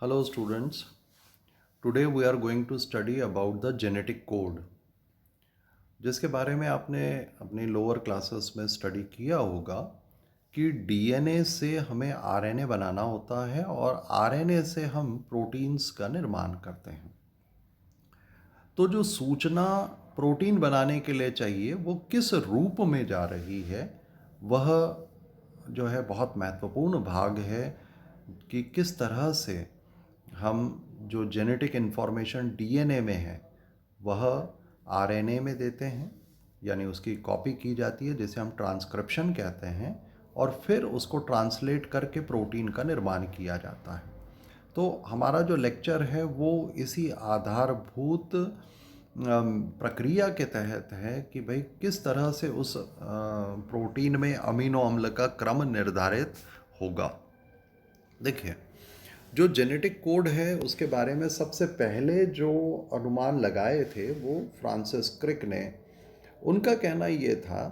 Hello students, today we are going to study about the genetic code जिसके बारे में आपने अपनी लोअर क्लासेस में स्टडी किया होगा कि डीएनए से हमें आरएनए बनाना होता है और आरएनए से हम प्रोटीन्स का निर्माण करते हैं। तो जो सूचना प्रोटीन बनाने के लिए चाहिए वो किस रूप में जा रही है वह जो है बहुत महत्वपूर्ण भाग है कि किस तरह से हम जो जेनेटिक इन्फॉर्मेशन डीएनए में है वह आरएनए में देते हैं, यानी उसकी कॉपी की जाती है जिसे हम ट्रांसक्रिप्शन कहते हैं, और फिर उसको ट्रांसलेट करके प्रोटीन का निर्माण किया जाता है। तो हमारा जो लेक्चर है वो इसी आधारभूत प्रक्रिया के तहत है कि भाई किस तरह से उस प्रोटीन में अमीनो अम्ल का क्रम निर्धारित होगा। देखिए, जो जेनेटिक कोड है उसके बारे में सबसे पहले जो अनुमान लगाए थे वो फ्रांसिस क्रिक ने। उनका कहना ये था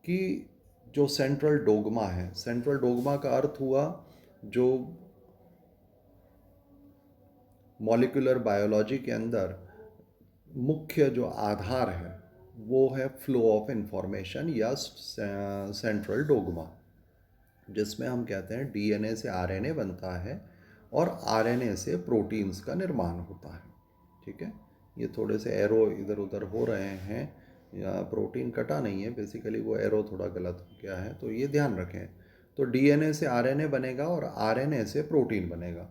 कि जो सेंट्रल डोगमा है, सेंट्रल डोगमा का अर्थ हुआ जो मॉलिक्यूलर बायोलॉजी के अंदर मुख्य जो आधार है वो है फ्लो ऑफ इंफॉर्मेशन या सेंट्रल डोगमा, जिसमें हम कहते हैं डीएनए से आरएनए बनता है और आरएनए से प्रोटीन्स का निर्माण होता है। ठीक है, ये थोड़े से एरो इधर उधर हो रहे हैं, या प्रोटीन कटा नहीं है, बेसिकली वो एरो थोड़ा गलत हो गया है, तो ये ध्यान रखें। तो डीएनए से आरएनए बनेगा और आरएनए से प्रोटीन बनेगा।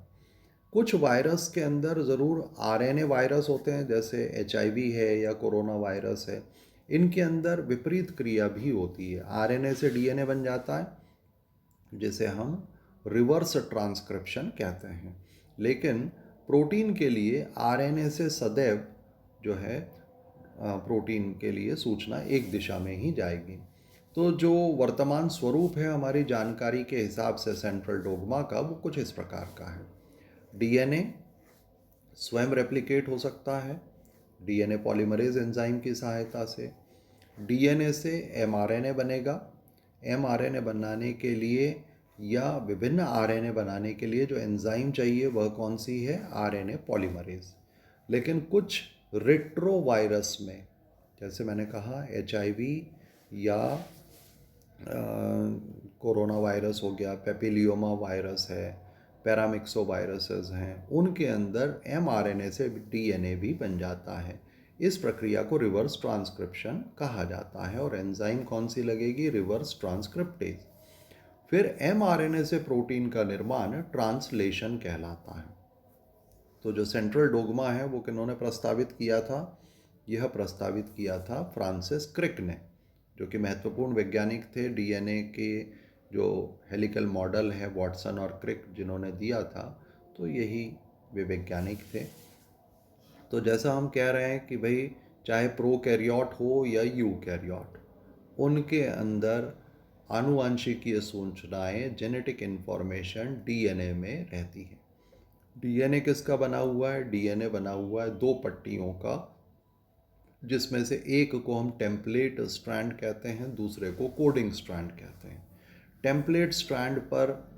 कुछ वायरस के अंदर ज़रूर आरएनए वायरस होते हैं, जैसे एचआईवी है या कोरोना वायरस है, इनके अंदर विपरीत क्रिया भी होती है। आरएनए से डीएनए बन जाता है जिसे हम रिवर्स ट्रांसक्रिप्शन कहते हैं, लेकिन प्रोटीन के लिए आरएनए से सदैव जो है प्रोटीन के लिए सूचना एक दिशा में ही जाएगी। तो जो वर्तमान स्वरूप है हमारी जानकारी के हिसाब से सेंट्रल डोगमा का, वो कुछ इस प्रकार का है। डीएनए स्वयं रेप्लिकेट हो सकता है डीएनए पॉलीमरेज एंजाइम की सहायता से। डीएनए से एमआरएनए बनेगा। एमआरएनए बनाने के लिए या विभिन्न आरएनए बनाने के लिए जो एंजाइम चाहिए वह कौन सी है? RNA polymerase. लेकिन कुछ रेट्रोवायरस में, जैसे मैंने कहा एचआईवी या कोरोना वायरस हो गया, पेपिलियोमा वायरस है, पैरामिक्सो वायरसेस हैं, उनके अंदर एमआरएनए से डीएनए भी बन जाता है। इस प्रक्रिया को रिवर्स ट्रांसक्रिप्शन कहा जाता है और एंजाइम कौन सी लगेगी? Reverse transcriptase. फिर एमआरएनए से प्रोटीन का निर्माण ट्रांसलेशन कहलाता है। तो जो सेंट्रल डोगमा है वो किन्होंने प्रस्तावित किया था? यह प्रस्तावित किया था फ्रांसिस क्रिक ने, जो कि महत्वपूर्ण वैज्ञानिक थे। डीएनए के जो हेलिकल मॉडल है वाटसन और क्रिक जिन्होंने दिया था, तो यही वे वैज्ञानिक थे। तो जैसा हम कह रहे हैं कि भाई चाहे प्रोकैरियोट हो या यूकैरियोट, उनके अंदर आनुवंशिकीय सूचनाएं, जेनेटिक इन्फॉर्मेशन डीएनए में रहती है। डीएनए किसका बना हुआ है? डीएनए बना हुआ है दो पट्टियों का, जिसमें से एक को हम टेम्पलेट स्ट्रैंड कहते हैं, दूसरे को कोडिंग स्ट्रैंड कहते हैं। टेम्पलेट स्ट्रैंड पर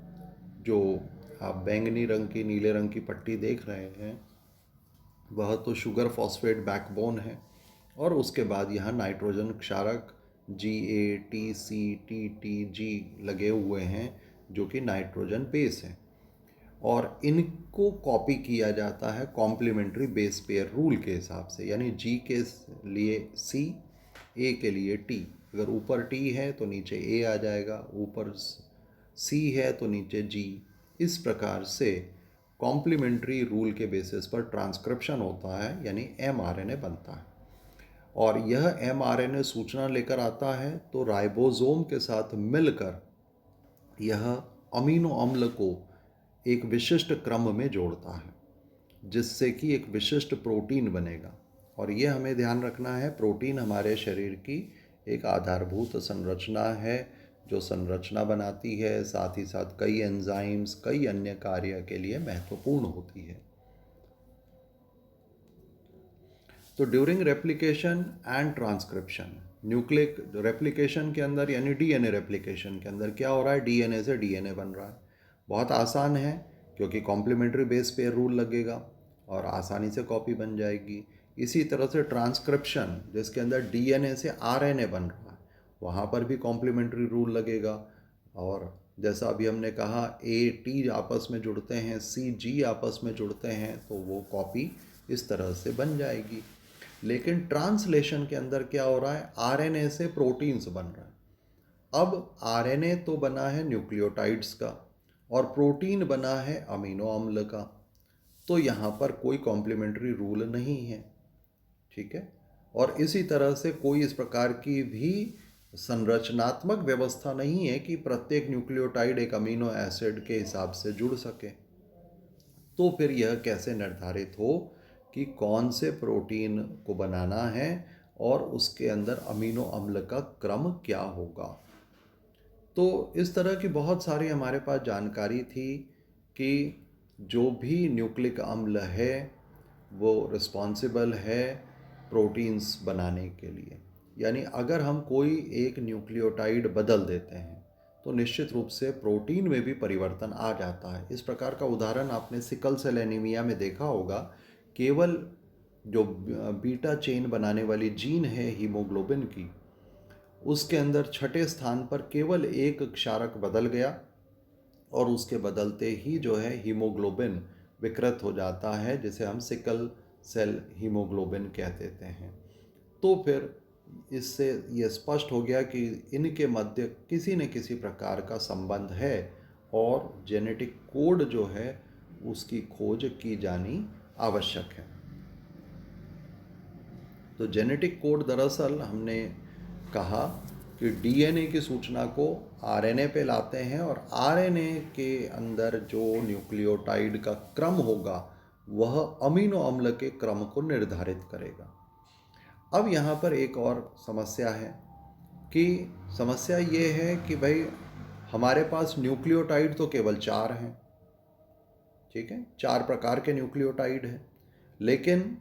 जो आप बैंगनी रंग की, नीले रंग की पट्टी देख रहे हैं वह तो शुगर फॉस्फेट बैकबोन है, और उसके बाद यहाँ नाइट्रोजन क्षारक GATCTTG लगे हुए हैं जो कि नाइट्रोजन बेस है, और इनको कॉपी किया जाता है कॉम्प्लीमेंट्री बेस पेयर रूल के हिसाब से, यानी G के लिए C, A के लिए T। अगर ऊपर T है तो नीचे A आ जाएगा, ऊपर C है तो नीचे G। इस प्रकार से कॉम्प्लीमेंट्री रूल के बेसिस पर ट्रांसक्रिप्शन होता है, यानी एमआरएनए बनता है। और यह एमआरएनए सूचना लेकर आता है तो राइबोसोम के साथ मिलकर यह अमीनो अम्ल को एक विशिष्ट क्रम में जोड़ता है, जिससे कि एक विशिष्ट प्रोटीन बनेगा। और ये हमें ध्यान रखना है, प्रोटीन हमारे शरीर की एक आधारभूत संरचना है जो संरचना बनाती है, साथ ही साथ कई एंजाइम्स, कई अन्य कार्य के लिए महत्वपूर्ण होती है। तो during replication and transcription, nucleic replication के अंदर यानी डीएनए रेप्लिकेशन के अंदर क्या हो रहा है? डीएनए से डीएनए बन रहा है। बहुत आसान है क्योंकि कॉम्प्लीमेंट्री बेस पेयर रूल लगेगा और आसानी से कॉपी बन जाएगी। इसी तरह से ट्रांसक्रिप्शन, जिसके अंदर डीएनए से आरएनए बन रहा है, वहाँ पर भी कॉम्प्लीमेंट्री रूल लगेगा। और जैसा अभी हमने कहा, ए टी आपस में जुड़ते हैं, सी जी आपस में जुड़ते हैं, तो वो कॉपी इस तरह से बन जाएगी। लेकिन ट्रांसलेशन के अंदर क्या हो रहा है, आरएनए से प्रोटीन्स बन रहा है। अब आरएनए तो बना है न्यूक्लियोटाइड्स का और प्रोटीन बना है अमीनो अम्ल का, तो यहाँ पर कोई कॉम्प्लीमेंट्री रूल नहीं है, ठीक है। और इसी तरह से कोई इस प्रकार की भी संरचनात्मक व्यवस्था नहीं है कि प्रत्येक न्यूक्लियोटाइड एक अमीनो एसिड के हिसाब से जुड़ सके। तो फिर यह कैसे निर्धारित हो कि कौन से प्रोटीन को बनाना है और उसके अंदर अमीनो अम्ल का क्रम क्या होगा। तो इस तरह की बहुत सारी हमारे पास जानकारी थी कि जो भी न्यूक्लिक अम्ल है वो रिस्पॉन्सिबल है प्रोटीन्स बनाने के लिए। यानी अगर हम कोई एक न्यूक्लियोटाइड बदल देते हैं तो निश्चित रूप से प्रोटीन में भी परिवर्तन आ जाता है। इस प्रकार का उदाहरण आपने सिकल सेल एनीमिया में देखा होगा। केवल जो बीटा चेन बनाने वाली जीन है हीमोग्लोबिन की, उसके अंदर छठे स्थान पर केवल एक क्षारक बदल गया और उसके बदलते ही जो है हीमोग्लोबिन विकृत हो जाता है, जिसे हम सिकल सेल हीमोग्लोबिन कह देते हैं। तो फिर इससे ये स्पष्ट हो गया कि इनके मध्य किसी न किसी प्रकार का संबंध है और जेनेटिक कोड जो है उसकी खोज की जानी आवश्यक है। तो जेनेटिक कोड दरअसल हमने कहा कि डीएनए की सूचना को आरएनए पे लाते हैं और आरएनए के अंदर जो न्यूक्लियोटाइड का क्रम होगा वह अमीनो अम्ल के क्रम को निर्धारित करेगा। अब यहाँ पर एक और समस्या है कि समस्या ये है कि भाई हमारे पास न्यूक्लियोटाइड तो केवल 4 हैं, ठीक है, 4 प्रकार के न्यूक्लियोटाइड हैं। लेकिन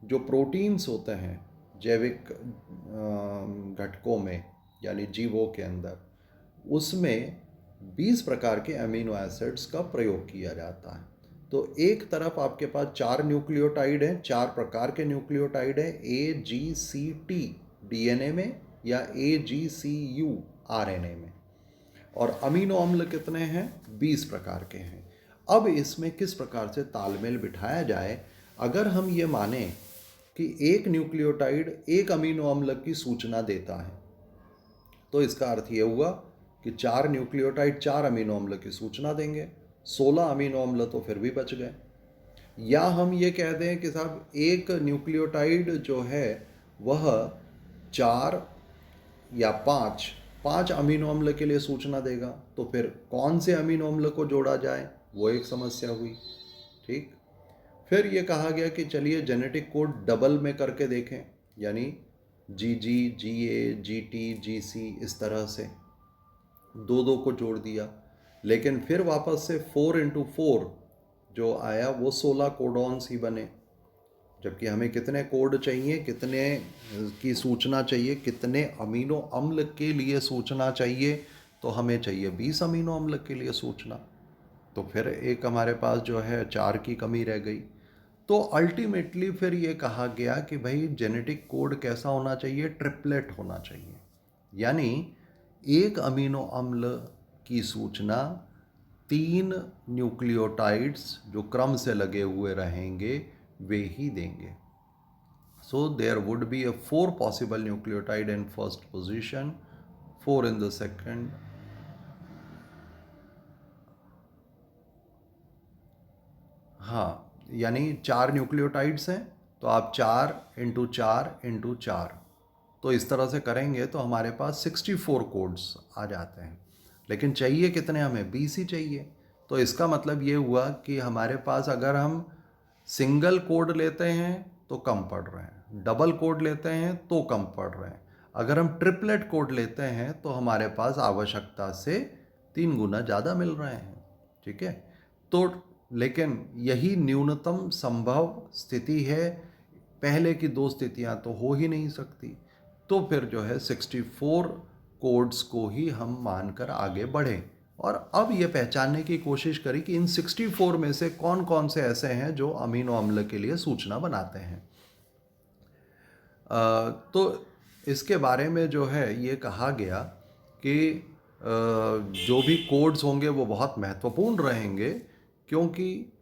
जो प्रोटीन्स होते हैं जैविक घटकों में यानी जीवों के अंदर, उसमें 20 प्रकार के अमीनो एसिड्स का प्रयोग किया जाता है। तो एक तरफ आपके पास 4 न्यूक्लियोटाइड हैं, 4 प्रकार के न्यूक्लियोटाइड हैं, AGCT डीएनए में या AGCU आरएनए में, और अमीनो अम्ल कितने हैं, 20 प्रकार के हैं। अब इसमें किस प्रकार से तालमेल बिठाया जाए। अगर हम ये माने कि एक न्यूक्लियोटाइड एक अमीनो अम्ल की सूचना देता है, तो इसका अर्थ ये हुआ कि 4 न्यूक्लियोटाइड 4 अमीनो अम्ल की सूचना देंगे, 16 अमीनो अम्ल तो फिर भी बच गए। या हम ये कह दें कि साहब एक न्यूक्लियोटाइड जो है वह 4 या 5 अमीनो अम्ल के लिए सूचना देगा, तो फिर कौन से अमीनो अम्ल को जोड़ा जाए, वो एक समस्या हुई, ठीक। फिर ये कहा गया कि चलिए जेनेटिक कोड डबल में करके देखें, यानी GG, GA, GT, GC, इस तरह से 2 को जोड़ दिया। लेकिन फिर वापस से 4x4 जो आया वो 16 कोडॉन्स ही बने, जबकि हमें कितने कोड चाहिए, कितने की सूचना चाहिए, कितने अमीनो अम्ल के लिए सूचना चाहिए, तो हमें चाहिए 20 अमीनो अम्ल के लिए सूचना। तो फिर एक हमारे पास जो है 4 की कमी रह गई। तो अल्टीमेटली फिर ये कहा गया कि भाई जेनेटिक कोड कैसा होना चाहिए, ट्रिपलेट होना चाहिए। यानी एक अमीनो अम्ल की सूचना 3 न्यूक्लियोटाइड्स जो क्रम से लगे हुए रहेंगे वे ही देंगे। So there would be a 4 possible nucleotide in first position, 4 in the second, हाँ, यानी 4 न्यूक्लियोटाइड्स हैं, तो आप 4x4x4, तो इस तरह से करेंगे तो हमारे पास 64 कोड्स आ जाते हैं। लेकिन चाहिए कितने, हमें 20 ही चाहिए। तो इसका मतलब ये हुआ कि हमारे पास अगर हम सिंगल कोड लेते हैं तो कम पड़ रहे हैं, डबल कोड लेते हैं तो कम पड़ रहे हैं, अगर हम ट्रिपलेट कोड लेते हैं तो हमारे पास आवश्यकता से 3 गुना ज़्यादा मिल रहे हैं, ठीक है। तो लेकिन यही न्यूनतम संभव स्थिति है, पहले की 2 स्थितियां तो हो ही नहीं सकती। तो फिर जो है 64 कोड्स को ही हम मानकर आगे बढ़ें और अब ये पहचानने की कोशिश करी कि इन 64 में से कौन कौन से ऐसे हैं जो अमीनो अम्ल के लिए सूचना बनाते हैं। तो इसके बारे में जो है ये कहा गया कि जो भी कोड्स होंगे वो बहुत महत्वपूर्ण रहेंगे, क्योंकि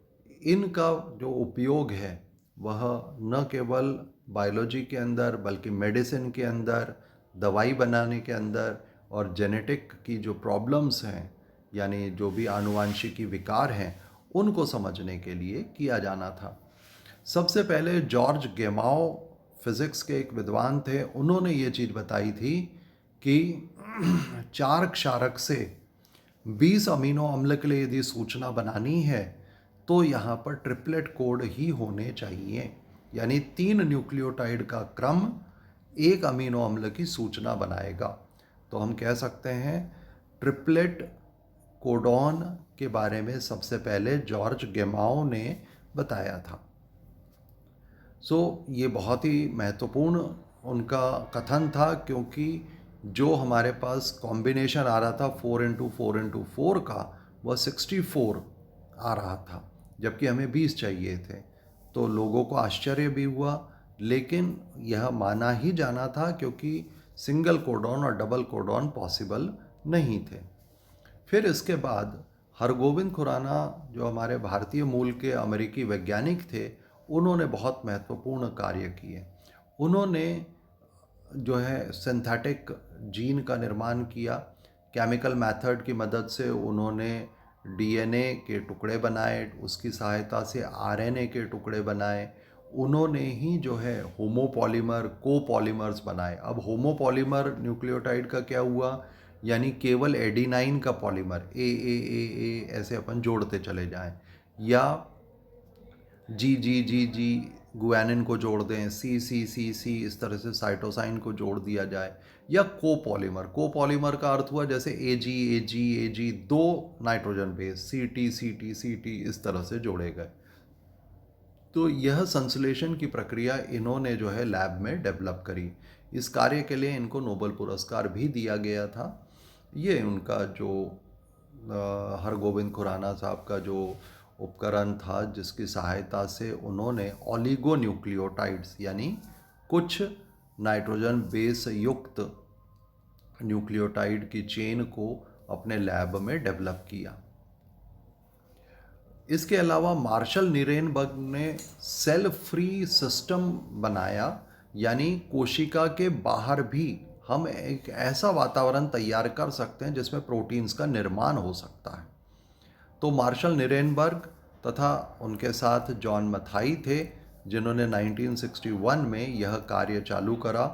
इनका जो उपयोग है वह न केवल बायोलॉजी के अंदर बल्कि मेडिसिन के अंदर, दवाई बनाने के अंदर और जेनेटिक की जो प्रॉब्लम्स हैं, यानी जो भी आनुवांशिकी विकार हैं, उनको समझने के लिए किया जाना था। सबसे पहले जॉर्ज गेमाओ फिज़िक्स के एक विद्वान थे, उन्होंने ये चीज़ बताई थी कि 4 क्षारक से 20 अमीनो अम्ल के लिए यदि सूचना बनानी है तो यहाँ पर ट्रिपलेट कोड ही होने चाहिए, यानी 3 न्यूक्लियोटाइड का क्रम एक अमीनो अम्ल की सूचना बनाएगा। तो हम कह सकते हैं ट्रिपलेट कोडॉन के बारे में सबसे पहले जॉर्ज गेमाओ ने बताया था। ये बहुत ही महत्वपूर्ण उनका कथन था, क्योंकि जो हमारे पास कॉम्बिनेशन आ रहा था 4x4x4 का, वह 64 आ रहा था, जबकि हमें 20 चाहिए थे। तो लोगों को आश्चर्य भी हुआ, लेकिन यह माना ही जाना था क्योंकि सिंगल कोडॉन और डबल कोडॉन पॉसिबल नहीं थे। फिर इसके बाद हरगोविंद खुराना, जो हमारे भारतीय मूल के अमेरिकी वैज्ञानिक थे, उन्होंने बहुत महत्वपूर्ण कार्य किए। उन्होंने जो है सिंथेटिक जीन का निर्माण किया। केमिकल मेथड की मदद से उन्होंने डीएनए के टुकड़े बनाए, उसकी सहायता से आरएनए के टुकड़े बनाए। उन्होंने ही जो है होमोपॉलीमर, कोपॉलीमर्स बनाए। अब होमोपॉलीमर न्यूक्लियोटाइड का क्या हुआ, यानी केवल एडिनाइन का पॉलीमर ए ऐसे अपन जोड़ते चले जाएं, या जी गुआनिन को जोड़ दें, सी इस तरह से साइटोसाइन को जोड़ दिया जाए, या कोपॉलीमर का अर्थ हुआ जैसे एजी दो नाइट्रोजन बेस सी टी इस तरह से जोड़े गए। तो यह संश्लेषण की प्रक्रिया इन्होंने जो है लैब में डेवलप करी। इस कार्य के लिए इनको नोबेल पुरस्कार भी दिया गया था। ये उनका जो हरगोविंद खुराना साहब का जो उपकरण था, जिसकी सहायता से उन्होंने ओलिगोन्यूक्लियोटाइड्स यानी कुछ नाइट्रोजन बेस युक्त न्यूक्लियोटाइड की चेन को अपने लैब में डेवलप किया। इसके अलावा मार्शल निरेनबर्ग ने सेल फ्री सिस्टम बनाया, यानी कोशिका के बाहर भी हम एक ऐसा वातावरण तैयार कर सकते हैं जिसमें प्रोटीन्स का निर्माण हो सकता है। तो मार्शल निरेनबर्ग तथा उनके साथ जॉन मथाई थे, जिन्होंने 1961 में यह कार्य चालू करा।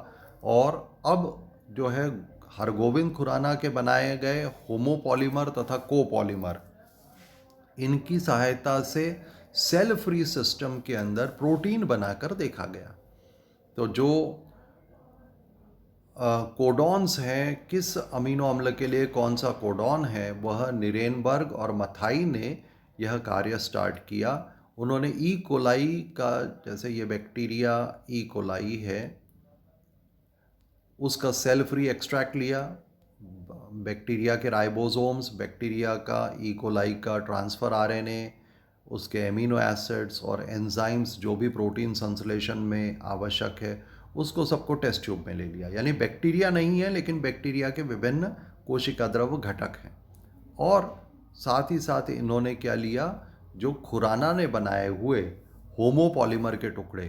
और अब जो है हरगोविंद खुराना के बनाए गए होमोपॉलीमर तथा कोपॉलीमर, इनकी सहायता से सेल फ्री सिस्टम के अंदर प्रोटीन बनाकर देखा गया। तो जो कोडॉन्स हैं, किस अमीनो अम्ल के लिए कौन सा कोडॉन है, वह निरेनबर्ग और मथाई ने यह कार्य स्टार्ट किया। उन्होंने ई कोलाई का, जैसे ये बैक्टीरिया ई कोलाई है, उसका सेल फ्री एक्सट्रैक्ट लिया। बैक्टीरिया के राइबोसोम्स, बैक्टीरिया का ई कोलाई का ट्रांसफ़र आरएनए, उसके एमिनो एसिड्स और एंजाइम्स जो भी प्रोटीन संश्लेषण में आवश्यक है, उसको सबको टेस्ट ट्यूब में ले लिया। यानी बैक्टीरिया नहीं है, लेकिन बैक्टीरिया के विभिन्न कोशिका द्रव घटक हैं। और साथ ही साथ इन्होंने क्या लिया, जो खुराना ने बनाए हुए होमोपॉलीमर के टुकड़े,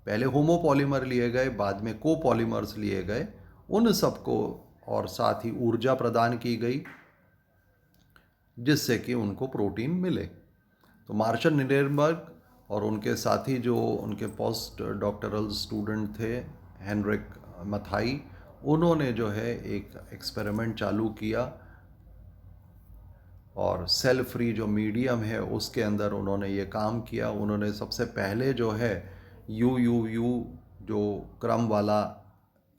पहले होमोपॉलीमर लिए गए, बाद में कोपॉलीमर्स लिए गए, उन सबको और साथ ही ऊर्जा प्रदान की गई जिससे कि उनको प्रोटीन मिले। तो मार्शल निरेनबर्ग और उनके साथी जो उनके पोस्ट डॉक्टरल स्टूडेंट थे, हेनरिक मथाई, उन्होंने जो है एक एक्सपेरिमेंट चालू किया और सेल फ्री जो मीडियम है उसके अंदर उन्होंने ये काम किया। उन्होंने सबसे पहले जो है यू जो क्रम वाला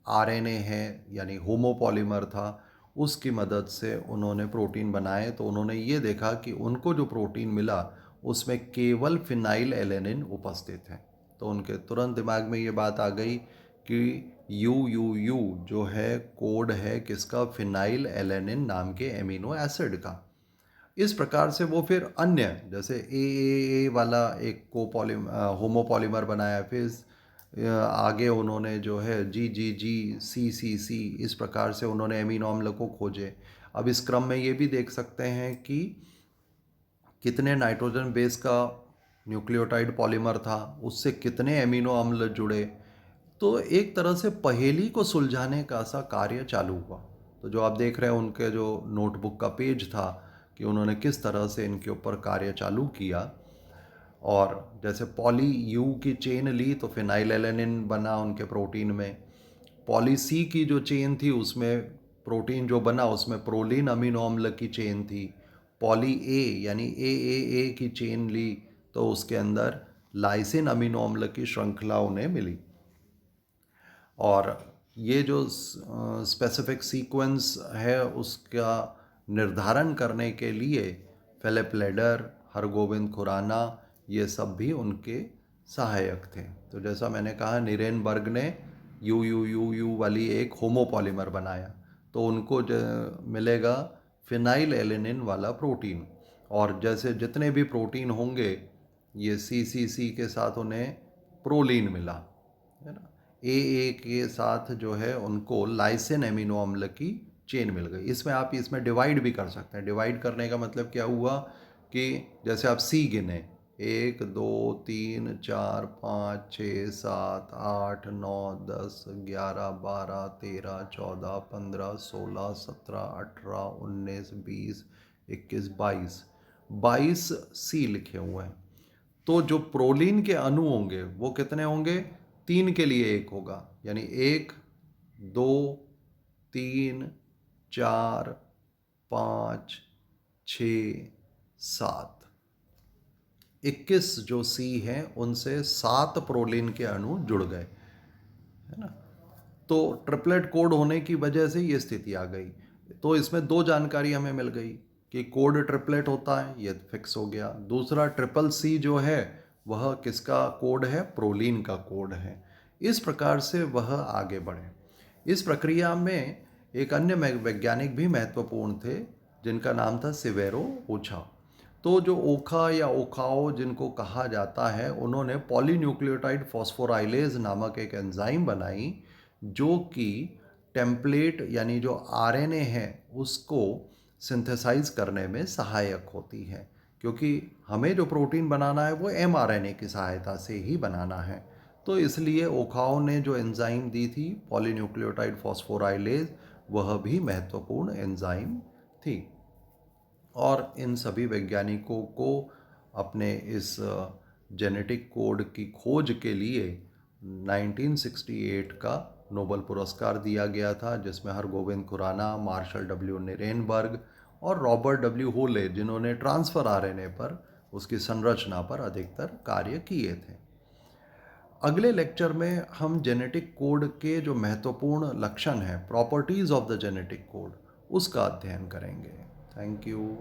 आरएनए है, यानी होमोपॉलीमर था, उसकी मदद से उन्होंने प्रोटीन बनाए। तो उन्होंने ये देखा कि उनको जो प्रोटीन मिला उसमें केवल फिनाइल एलेनिन उपस्थित है। तो उनके तुरंत दिमाग में ये बात आ गई कि यू जो है कोड है किसका, फिनाइल एलेनिन नाम के एमिनो एसिड का। इस प्रकार से वो फिर अन्य जैसे ए वाला एक होमोपॉलीमर बनाया, फिर आगे उन्होंने जो है जी, इस प्रकार से उन्होंने एमिनो अम्ल को खोजे। अब इस क्रम में ये भी देख सकते हैं कि कितने नाइट्रोजन बेस का न्यूक्लियोटाइड पॉलीमर था, उससे कितने एमिनो अम्ल जुड़े। तो एक तरह से पहेली को सुलझाने का सा कार्य चालू हुआ। तो जो आप देख रहे हैं उनके जो नोटबुक का पेज था कि उन्होंने किस तरह से इनके ऊपर कार्य चालू किया। और जैसे पॉली यू की चेन ली तो फिनाइल एलेनिन बना उनके प्रोटीन में। पॉली सी की जो चेन थी उसमें प्रोटीन जो बना उसमें प्रोलीन अमीनो अम्ल की चेन थी। पॉली ए यानी ए की चेन ली तो उसके अंदर लाइसिन अमीनो अम्ल की श्रृंखला उन्हें मिली। और ये जो स्पेसिफिक सीक्वेंस है उसका निर्धारण करने के लिए फिलिप लेडर, हरगोविंद खुराना, ये सब भी उनके सहायक थे। तो जैसा मैंने कहा, निरेनबर्ग ने यू वाली एक होमोपॉलीमर बनाया, तो उनको मिलेगा फिनाइल एलेनिन वाला प्रोटीन। और जैसे जितने भी प्रोटीन होंगे ये सी के साथ उन्हें प्रोलीन मिला, है ना। ए के साथ जो है उनको लाइसिन एमिनो अम्ल की चेन मिल गई। इसमें डिवाइड भी कर सकते हैं। डिवाइड करने का मतलब क्या हुआ कि जैसे आप सी गिने 1 2 3 4 5 6 7 8 9 10 11 12 13 14 15 16 17 18 19 20 21 22 सी लिखे हुए हैं। तो जो प्रोलीन के अणु होंगे वो कितने होंगे? 3 के लिए 1 होगा, यानी 1 2 3 4 5 6 7 21 जो सी हैं उनसे 7 प्रोलीन के अणु जुड़ गए, है ना। तो ट्रिपलेट कोड होने की वजह से ये स्थिति आ गई। तो इसमें दो जानकारी हमें मिल गई कि कोड ट्रिपलेट होता है, ये फिक्स हो गया। दूसरा ट्रिपल सी जो है वह किसका कोड है? प्रोलीन का कोड है। इस प्रकार से वह आगे बढ़े। इस प्रक्रिया में एक अन्य वैज्ञानिक भी महत्वपूर्ण थे जिनका नाम था सिवेरो ओछा। तो जो ओखा या ओखाओ जिनको कहा जाता है, उन्होंने पॉलीन्यूक्लियोटाइड फॉस्फोराइलेज नामक एक एंजाइम बनाई जो कि टेम्पलेट यानी जो आरएनए है उसको सिंथेसाइज करने में सहायक होती है, क्योंकि हमें जो प्रोटीन बनाना है वो एमआरएनए की सहायता से ही बनाना है। तो इसलिए ओखाओ ने जो एंजाइम दी थी पॉलीन्यूक्लियोटाइड फॉस्फोराइलेज, वह भी महत्वपूर्ण एंजाइम थी। और इन सभी वैज्ञानिकों को अपने इस जेनेटिक कोड की खोज के लिए 1968 का नोबेल पुरस्कार दिया गया था, जिसमें Hargobind Khorana, Marshall W Nirenberg और रॉबर्ट डब्ल्यू होले, जिन्होंने ट्रांसफ़र आरएनए पर उसकी संरचना पर अधिकतर कार्य किए थे। अगले लेक्चर में हम जेनेटिक कोड के जो महत्वपूर्ण लक्षण हैं, properties of the genetic code, उसका अध्ययन करेंगे। Thank you.